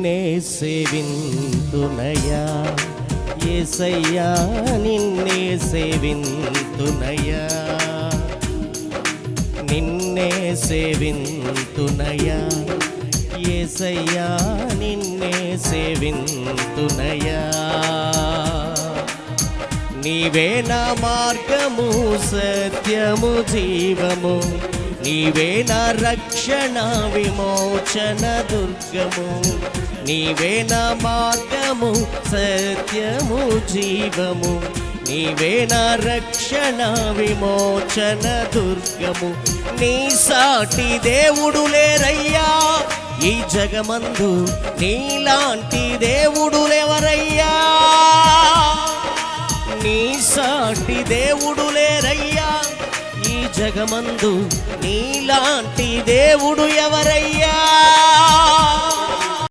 నిన్నే సేవింతునయా యేసయ్యా నిన్నే సేవింతునయా నిన్నే సేవింతునయా యేసయ్యా నిన్నే సేవింతునయా నీవే నా మార్గము సత్యము జీవము నీవే నా రక్షణ విమోచన దుర్గము నీవే నా మార్గము సత్యము జీవము నీవే నా రక్షణ విమోచన దుర్గము నీ సాటి దేవుడు లేరయ్యా ఈ జగమందు నీలాంటి దేవుడులెవరయ్యా నీ సాటి దేవుడు లేరయ్యా ఈ జగమందు నీలాంటి దేవుడు ఎవరయ్యా